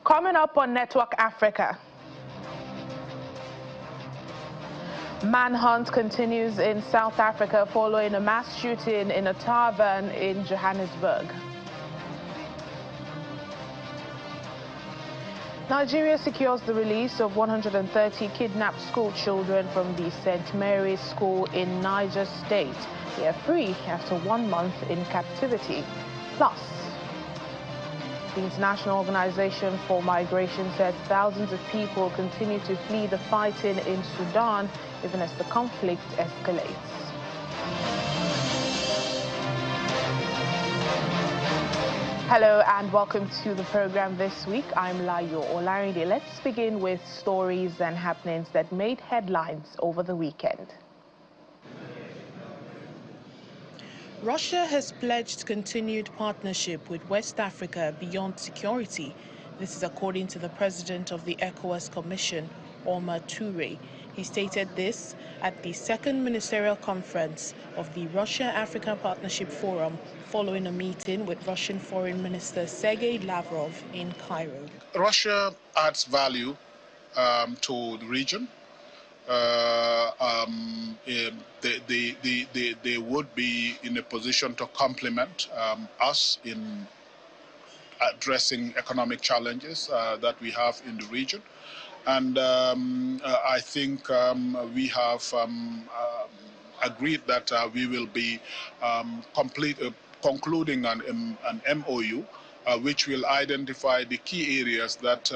Coming up on Network Africa. Manhunt continues in South Africa following a mass shooting in a tavern in Johannesburg. Nigeria secures the release of 130 kidnapped school children from the St. Mary's School in Niger State. They are free after 1 month in captivity. Plus, the International Organization for Migration says thousands of people continue to flee the fighting in Sudan even as the conflict escalates. Hello and welcome to the program this week. I'm Layo Olarinde. Let's begin with stories and happenings that made headlines over the weekend. Russia has pledged continued partnership with West Africa beyond security. This is according to the president of the ECOWAS Commission, Omar Toure. He stated this at the second ministerial conference of the Russia-Africa Partnership Forum following a meeting with Russian Foreign Minister Sergei Lavrov in Cairo. Russia adds value to the region. They would be in a position to complement us in addressing economic challenges that we have in the region. And I think we have agreed that we will be concluding an MOU which will identify the key areas that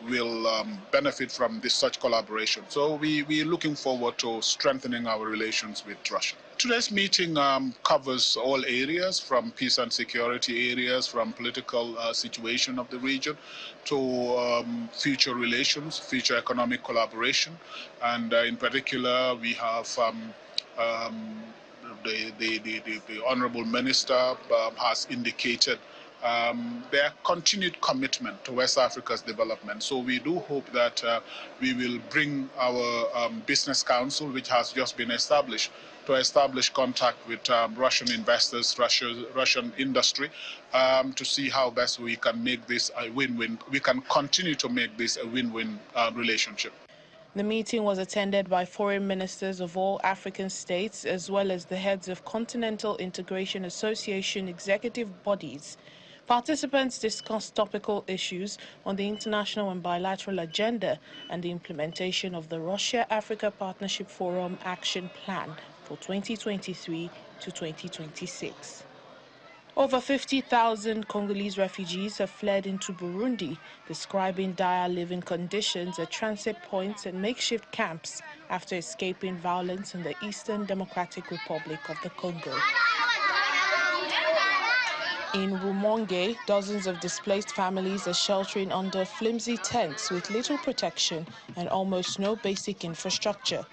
will benefit from this such collaboration. So we're looking forward to strengthening our relations with Russia. Today's meeting covers all areas, from peace and security areas, from political situation of the region, to future relations, future economic collaboration. And in particular, we have the Honorable Minister has indicated their continued commitment to West Africa's development. So we do hope that we will bring our business council, which has just been established, to establish contact with Russian investors, Russian industry, to see how best we can make this a win-win. We can continue to make this a win-win relationship. The meeting was attended by foreign ministers of all African states, as well as the heads of Continental Integration Association executive bodies. Participants discussed topical issues on the international and bilateral agenda and the implementation of the Russia-Africa Partnership Forum Action Plan for 2023 to 2026. Over 50,000 Congolese refugees have fled into Burundi, describing dire living conditions at transit points and makeshift camps after escaping violence in the Eastern Democratic Republic of the Congo. In Rumonge, dozens of displaced families are sheltering under flimsy tents with little protection and almost no basic infrastructure.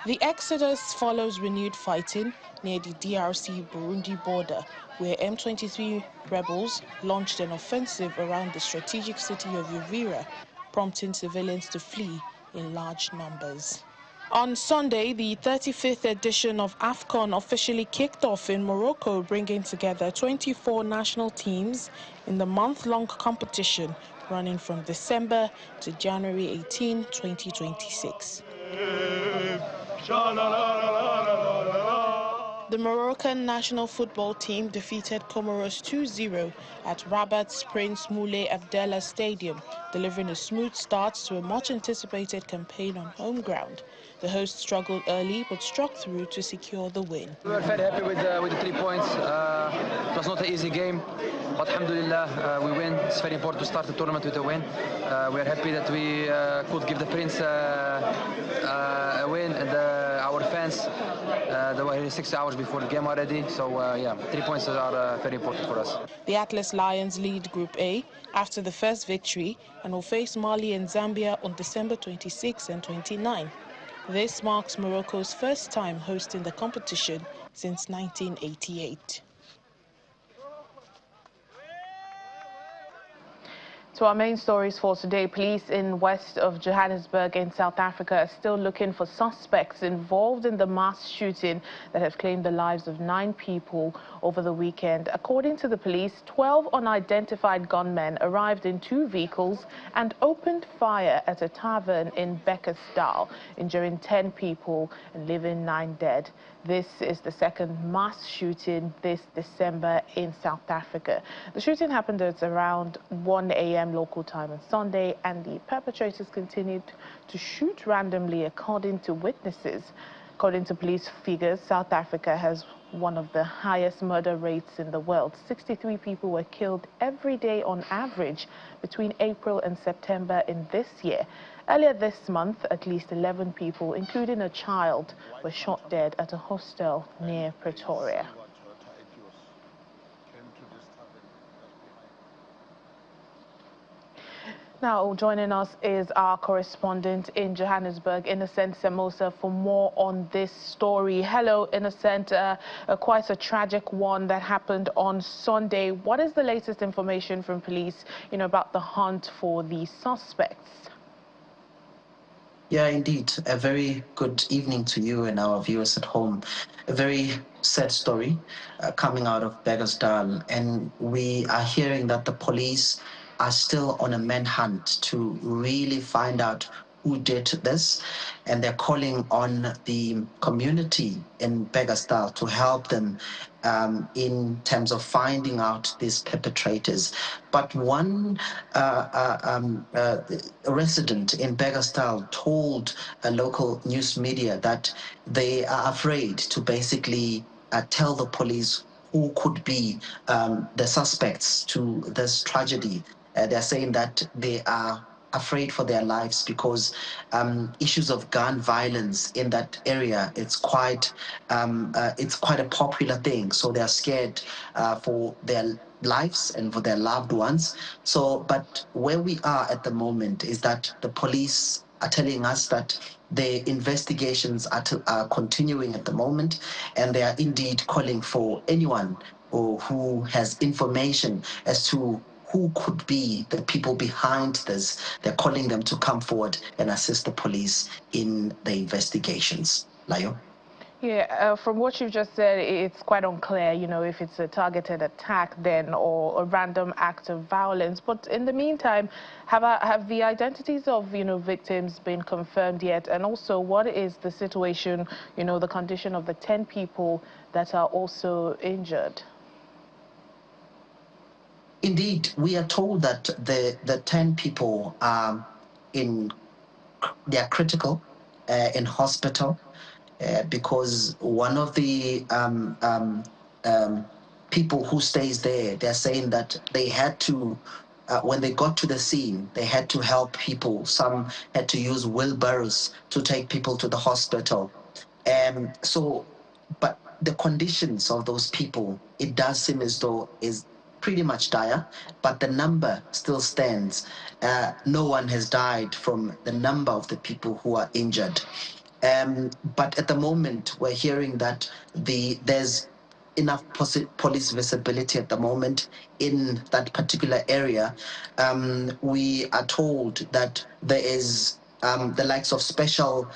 The exodus follows renewed fighting near the DRC-Burundi border, where M23 rebels launched an offensive around the strategic city of Uvira, prompting civilians to flee in large numbers. On Sunday, the 35th edition of AFCON officially kicked off in Morocco, bringing together 24 national teams in the month-long competition running from December to January 18, 2026. The Moroccan national football team defeated Comoros 2-0 at Rabat's Prince Moulay Abdallah Stadium, delivering a smooth start to a much-anticipated campaign on home ground. The hosts struggled early but struck through to secure the win. We were very happy with the 3 points. It was not an easy game, but alhamdulillah, we win. It's very important to start the tournament with a win. We are happy that we could give the Prince a win, and our fans, they were here 6 hours before the game already. So yeah, 3 points are very important for us. The Atlas Lions lead Group A after the first victory and will face Mali and Zambia on December 26 and 29. This marks Morocco's first time hosting the competition since 1988. To our main stories for today, police in west of Johannesburg in South Africa are still looking for suspects involved in the mass shooting that have claimed the lives of 9 people over the weekend. According to the police, 12 unidentified gunmen arrived in 2 vehicles and opened fire at a tavern in Bekkersdal, injuring 10 people and leaving 9 dead. This is the second mass shooting this December in South Africa. The shooting happened at around 1 a.m. local time on Sunday, and the perpetrators continued to shoot randomly, according to witnesses. According to police figures, South Africa has one of the highest murder rates in the world. 63 people were killed every day on average between April and September in this year. Earlier this month, at least 11 people, including a child, were shot dead at a hostel near Pretoria. Now, joining us is our correspondent in Johannesburg, Innocent Semosa, for more on this story. Hello, Innocent. Quite a tragic one that happened on Sunday. What is the latest information from police, about the hunt for the suspects? Yeah, indeed. A very good evening to you and our viewers at home. A very sad story coming out of Bekkersdal, and we are hearing that the police are still on a manhunt to really find out who did this, and they're calling on the community in Bekkersdal to help them in terms of finding out these perpetrators. But one resident in Bekkersdal told a local news media that they are afraid to basically tell the police who could be the suspects to this tragedy. They're saying that they are afraid for their lives because issues of gun violence in that area, it's quite a popular thing. So they're scared for their lives and for their loved ones. So, but where we are at the moment is that the police are telling us that the investigations are continuing at the moment, and they are indeed calling for anyone who has information as to who could be the people behind this. They're calling them to come forward and assist the police in the investigations. Layo? Yeah, from what you've just said, it's quite unclear, if it's a targeted attack then or a random act of violence. But in the meantime, have the identities of, victims been confirmed yet? And also, what is the situation, the condition of the 10 people that are also injured? Indeed, we are told that the 10 people they are critical in hospital because one of the people who stays there, they're saying that they had to, when they got to the scene, they had to help people. Some had to use wheelbarrows to take people to the hospital. But the conditions of those people, it does seem as though is pretty much dire, but the number still stands. No one has died from the number of the people who are injured. But at the moment, we're hearing that there's enough police visibility at the moment in that particular area. We are told that there is the likes of special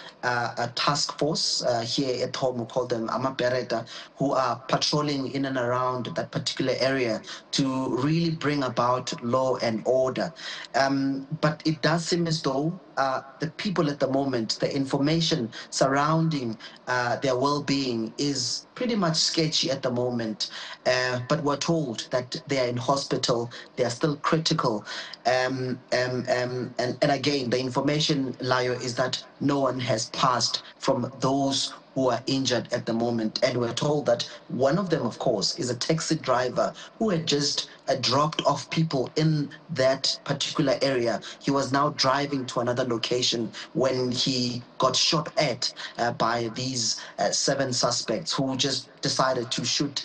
task force here at home, we call them Amapereta, who are patrolling in and around that particular area to really bring about law and order. But it does seem as though the people at the moment, the information surrounding their well-being is pretty much sketchy at the moment. But we're told that they are in hospital, they are still critical. And again, the information, Layo, is that no one has passed from those who are injured at the moment. And we're told that one of them, of course, is a taxi driver who had just dropped off people in that particular area. He was now driving to another location when he got shot at by these 7 suspects who just decided to shoot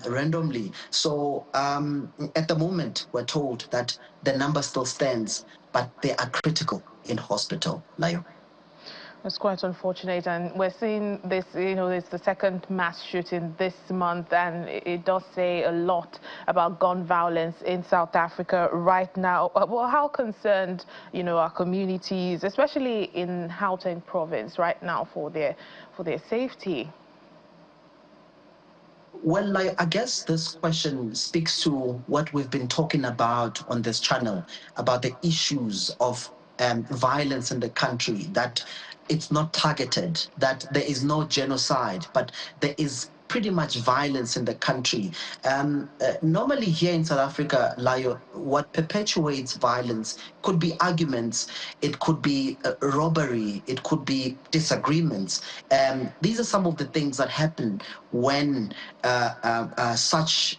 randomly. So at the moment, we're told that the number still stands, but they are critical in hospital, Layo. It's quite unfortunate, and we're seeing this, it's the second mass shooting this month, and it does say a lot about gun violence in South Africa right now. Well, how concerned, our communities, especially in Gauteng province right now, for their safety? Well, I guess this question speaks to what we've been talking about on this channel, about the issues of violence in the country, that it's not targeted, that there is no genocide, but there is pretty much violence in the country. Normally here in South Africa, Layo, what perpetuates violence could be arguments, it could be robbery, it could be disagreements. These are some of the things that happen when such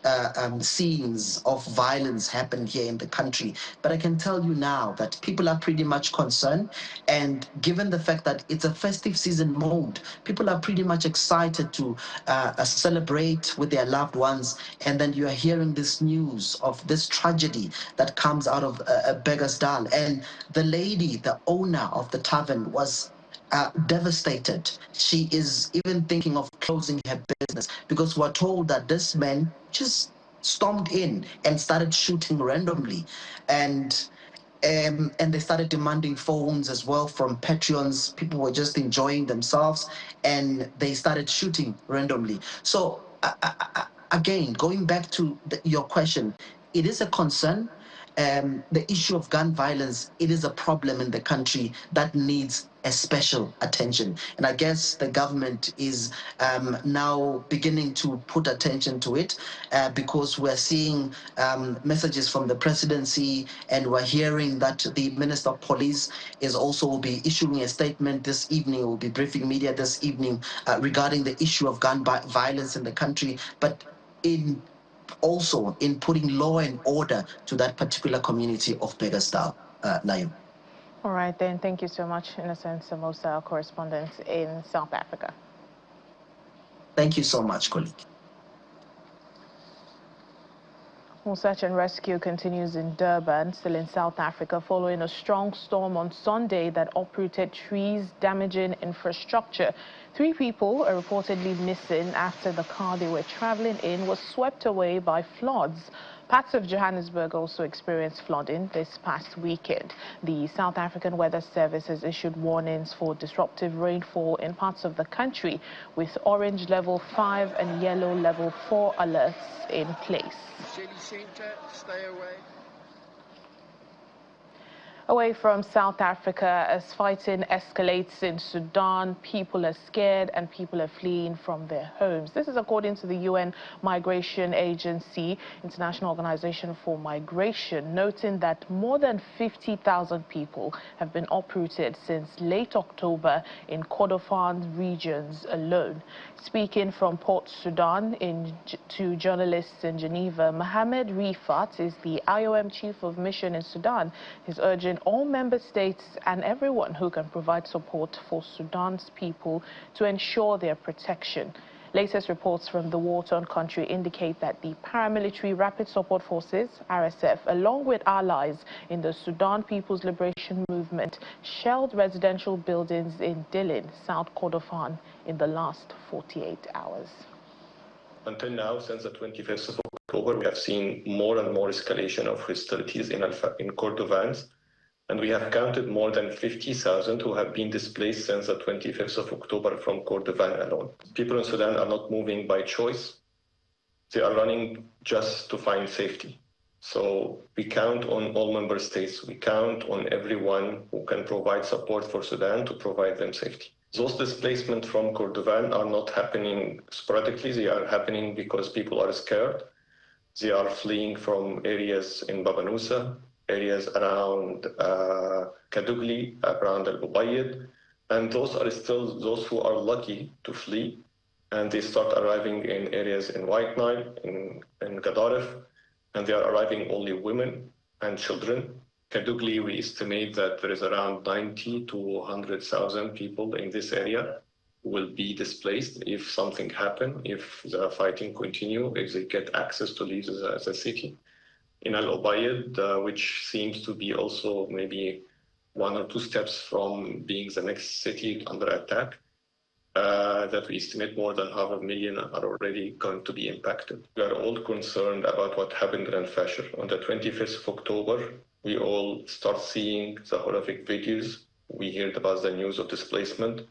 scenes of violence happen here in the country. But I can tell you now that people are pretty much concerned, and given the fact that it's a festive season mode, people are pretty much excited to celebrate with their loved ones, and then you are hearing this news of this tragedy that comes out of Beggersdal. And the lady, the owner of the tavern, was devastated. She is even thinking of closing her business because we're told that this man just stormed in and started shooting randomly. And they started demanding phones as well from Patreons. People were just enjoying themselves, and they started shooting randomly. So again, going back to your question, it is a concern. The issue of gun violence, it is a problem in the country that needs a special attention. And I guess the government is now beginning to put attention to it because we're seeing messages from the presidency, and we're hearing that the Minister of Police is also will be issuing a statement this evening, will be briefing media this evening regarding the issue of gun violence in the country. But also in putting law and order to that particular community of Beggersdal, Lion. All right, then. Thank you so much, Innocent Samosa, our correspondent in South Africa. Thank you so much, colleague. Well, search and rescue continues in Durban, still in South Africa, following a strong storm on Sunday that uprooted trees, damaging infrastructure. 3 people are reportedly missing after the car they were traveling in was swept away by floods. Parts of Johannesburg also experienced flooding this past weekend. The South African Weather Service has issued warnings for disruptive rainfall in parts of the country, with orange level 5 and yellow level 4 alerts in place. Center, stay away. Away from South Africa, as fighting escalates in Sudan, people are scared and people are fleeing from their homes. This is according to the UN Migration Agency, International Organization for Migration, noting that more than 50,000 people have been uprooted since late October in Kordofan regions alone. Speaking from Port Sudan to journalists in Geneva, Mohamed Rifat is the IOM Chief of Mission in Sudan. He's urging all member states and everyone who can provide support for Sudan's people to ensure their protection. Latest reports from the war-torn country indicate that the paramilitary Rapid Support Forces, RSF, along with allies in the Sudan People's Liberation Movement, shelled residential buildings in Dillin, South Kordofan, in the last 48 hours. Until now, since the 25th of October, we have seen more and more escalation of hostilities in Kordofan, and we have counted more than 50,000 who have been displaced since the 25th of October from Kordofan alone. People in Sudan are not moving by choice. They are running just to find safety. So we count on all member states. We count on everyone who can provide support for Sudan to provide them safety. Those displacements from Kordofan are not happening sporadically. They are happening because people are scared. They are fleeing from areas in Baba Nusa, areas around Kadugli, around Al-Ubayyid, and those are still those who are lucky to flee, and they start arriving in areas in White Nile, in Gadaref, and they are arriving only women and children. Kadugli, we estimate that there is around 90 to 100,000 people in this area who will be displaced if something happens, if the fighting continue, if they get access to leave the city. In Al-Ubayyid, which seems to be also maybe 1 or 2 steps from being the next city under attack, that we estimate more than 500,000 are already going to be impacted. We are all concerned about what happened in Al-Fashir. On the 25th of October, we all start seeing the horrific videos. We heard about the news of displacement.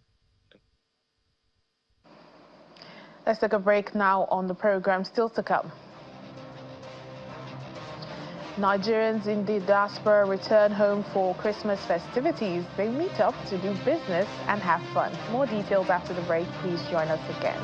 Let's take a break now on the program. Still to come. Nigerians in the diaspora return home for Christmas festivities. They meet up to do business and have fun. More details after the break. Please join us again.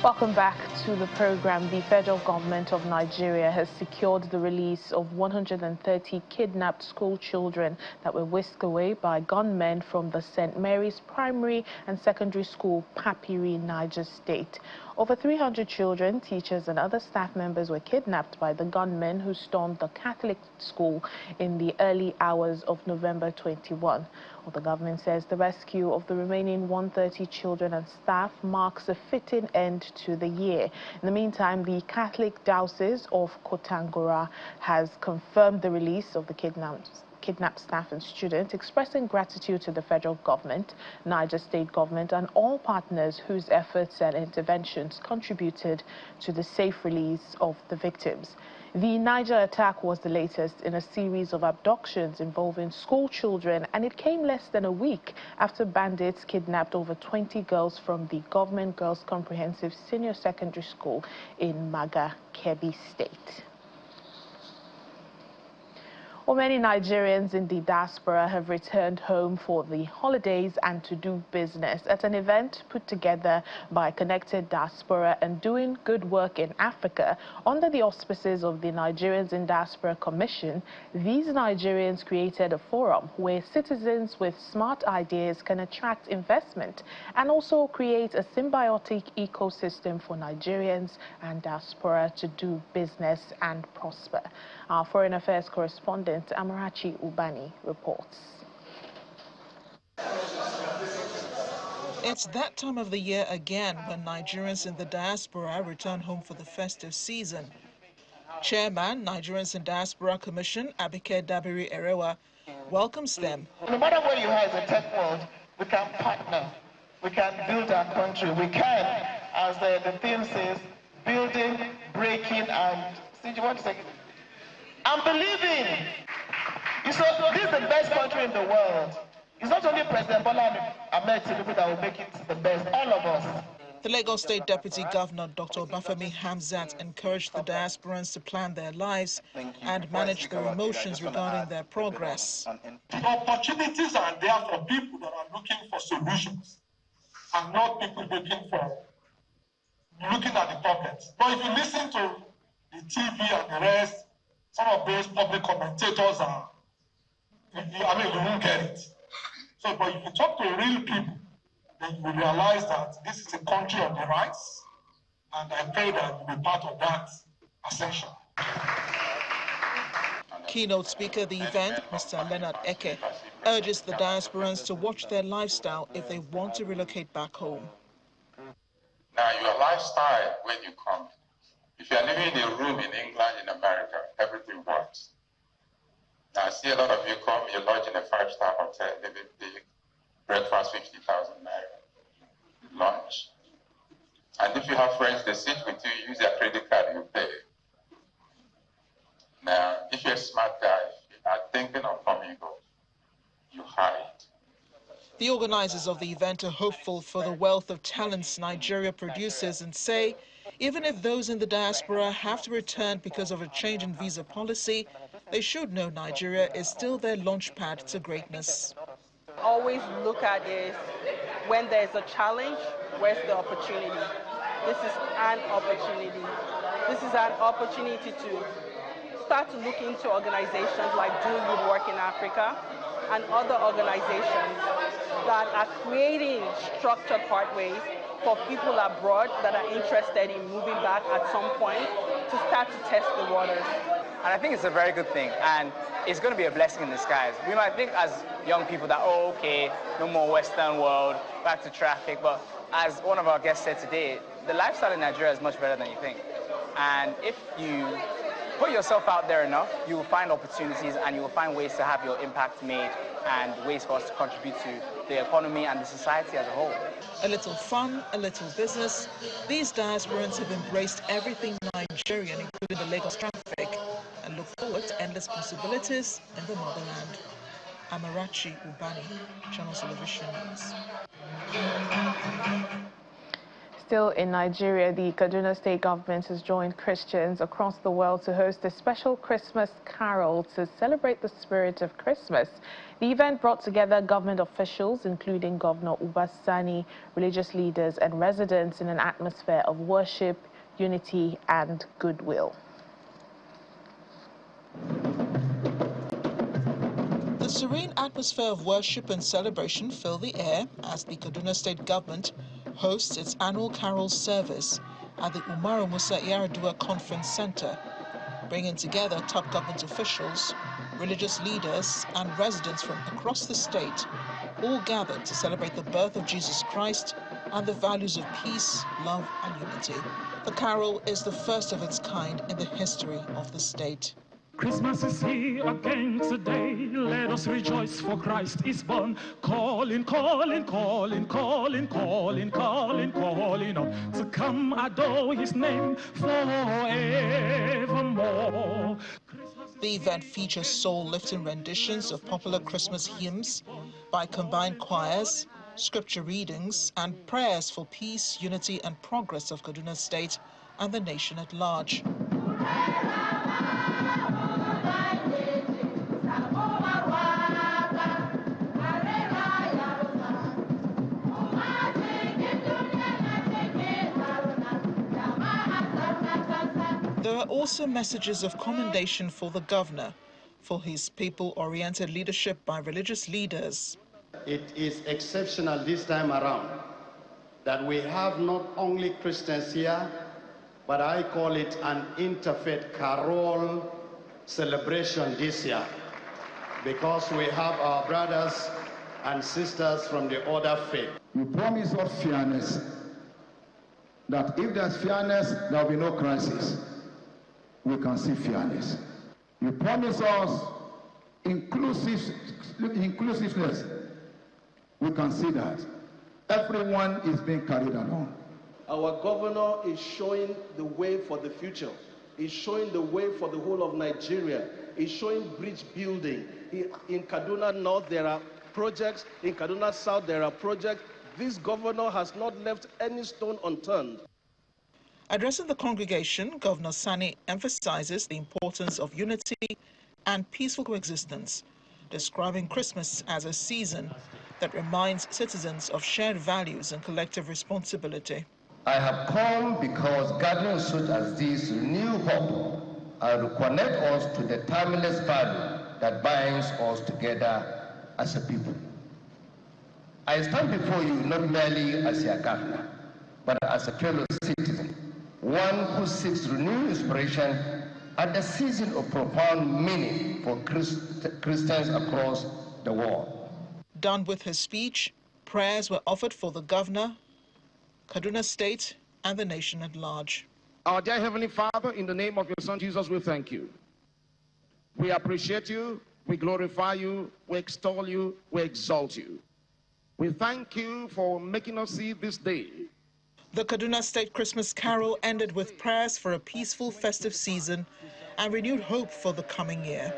Welcome back to the program. The federal government of Nigeria has secured the release of 130 kidnapped school children that were whisked away by gunmen from the St. Mary's Primary and Secondary School, Papiri, Niger State. Over 300 children, teachers and other staff members were kidnapped by the gunmen who stormed the Catholic school in the early hours of November 21. Well, the government says the rescue of the remaining 130 children and staff marks a fitting end to the year. In the meantime, the Catholic Diocese of Kotangora has confirmed the release of the kidnapped staff and students, expressing gratitude to the federal government, Niger State government and all partners whose efforts and interventions contributed to the safe release of the victims. The Niger attack was the latest in a series of abductions involving school children, and it came less than a week after bandits kidnapped over 20 girls from the Government Girls Comprehensive Senior Secondary School in Maga, Kebbi State. Well, many Nigerians in the diaspora have returned home for the holidays and to do business. At an event put together by Connected Diaspora and Doing Good Work in Africa under the auspices of the Nigerians in Diaspora Commission, these Nigerians created a forum where citizens with smart ideas can attract investment and also create a symbiotic ecosystem for Nigerians and diaspora to do business and prosper. Our Foreign Affairs correspondent Amarachi Ubani reports. It's that time of the year again when Nigerians in the diaspora return home for the festive season. Chairman, Nigerians in Diaspora Commission, Abike Dabiri Erewa, welcomes them. No matter where you are in the tech world, we can partner. We can build our country. We can, as the theme says, building, breaking, and believing. This is the best country in the world. It's not only President Bola Ahmed Tinubu that will make it the best, all of us. The Lagos State Deputy Governor, Dr. Obafemi Hamzat, encouraged the diasporans to plan their lives and manage their emotions regarding their progress. The opportunities are there for people that are looking for solutions and not people looking at the pockets. But if you listen to the TV and the rest, some of those public commentators you won't get it. So, but if you talk to real people, then you will realize that this is a country on the rise, and I pray that you be part of that ascension. Keynote speaker at the event, Mr. Leonard Eke, urges the diasporans to watch their lifestyle if they want to relocate back home. Now, your lifestyle when you come, if you are living in a room in England, in America, everything works. Now, I see a lot of you come, you lodge in a 5-star hotel, living big, breakfast 50,000 naira, lunch. And if you have friends, they sit with you, use their credit card, you pay. Now, if you're a smart guy, if you are thinking of coming home, you hide. The organizers of the event are hopeful for the wealth of talents Nigeria produces and say, even if those in the diaspora have to return because of a change in visa policy, they should know Nigeria is still their launchpad to greatness. Always look at this, when there's a challenge, where's the opportunity? This is an opportunity. This is an opportunity to start to look into organizations like Doing Good Work in Africa and other organizations that are creating structured pathways for people abroad that are interested in moving back at some point to start to test the waters. And I think it's a very good thing, and it's going to be a blessing in disguise. We might think as young people that, oh, okay, no more Western world, back to traffic, but as one of our guests said today, the lifestyle in Nigeria is much better than you think. And if you put yourself out there enough, you will find opportunities and you will find ways to have your impact made and ways for us to contribute to the economy and the society as a whole. A little fun, a little business. These diasporans have embraced everything Nigerian, including the Lagos traffic, and look forward to endless possibilities in the motherland. Amarachi Ubani, Channel Television News. Still in Nigeria, the Kaduna State government has joined Christians across the world to host a special Christmas carol to celebrate the spirit of Christmas. The event brought together government officials, including Governor Uba Sani, religious leaders and residents in an atmosphere of worship, unity and goodwill. The serene atmosphere of worship and celebration fill the air as the Kaduna State government hosts its annual carol service at the Umaru Musa Yar'Adua Conference Center, bringing together top government officials, religious leaders and residents from across the state, all gathered to celebrate the birth of Jesus Christ and the values of peace, love and unity. The carol is the first of its kind in the history of the state. Christmas is here again today. Let us rejoice, for Christ is born. Calling, calling, calling, calling, calling, calling, calling on to come adore his name forevermore. The event features soul-lifting renditions of popular Christmas hymns by combined choirs, scripture readings and prayers for peace, unity and progress of Kaduna State and the nation at large. There are also messages of commendation for the governor for his people-oriented leadership by religious leaders. It is exceptional this time around that we have not only Christians here, but I call it an interfaith carol celebration this year, because we have our brothers and sisters from the other faith. You promise us fairness, that if there's fairness, there will be no crisis. We can see fairness. You promise us inclusiveness. We can see that. Everyone is being carried along. Our governor is showing the way for the future. He's showing the way for the whole of Nigeria. He's showing bridge building. In Kaduna North, there are projects. In Kaduna South, there are projects. This governor has not left any stone unturned. Addressing the congregation, Governor Sani emphasizes the importance of unity and peaceful coexistence, describing Christmas as a season that reminds citizens of shared values and collective responsibility. I have come because gatherings such as this renew hope and reconnect us to the timeless value that binds us together as a people. I stand before you not merely as your governor, but as a fellow citizen, one who seeks renewed inspiration at the season of profound meaning for Christians across the world. Done with his speech, prayers were offered for the governor, Kaduna State, and the nation at large. Our dear Heavenly Father, in the name of your Son Jesus, we thank you. We appreciate you, we glorify you, we extol you, we exalt you. We thank you for making us see this day. The Kaduna State Christmas Carol ended with prayers for a peaceful festive season and renewed hope for the coming year.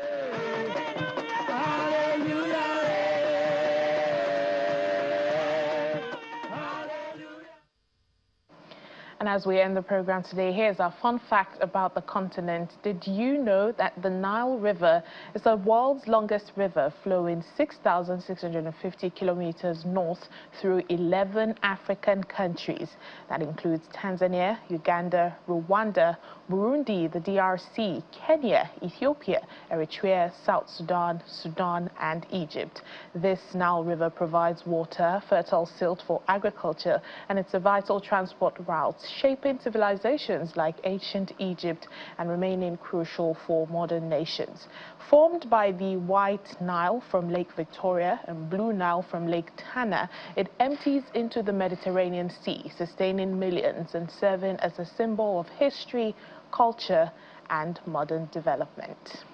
And as we end the program today, here's our fun fact about the continent. Did you know that the Nile River is the world's longest river, flowing 6,650 kilometers north through 11 African countries? That includes Tanzania, Uganda, Rwanda, Burundi, the DRC, Kenya, Ethiopia, Eritrea, South Sudan, Sudan, and Egypt. This Nile River provides water, fertile silt for agriculture, and it's a vital transport route, shaping civilizations like ancient Egypt and remaining crucial for modern nations. Formed by the White Nile from Lake Victoria and Blue Nile from Lake Tana, it empties into the Mediterranean Sea, sustaining millions and serving as a symbol of history, culture, and modern development.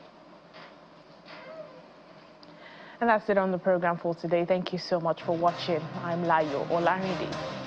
And that's it on the program for today. Thank you so much for watching. I'm Layo Olarinde.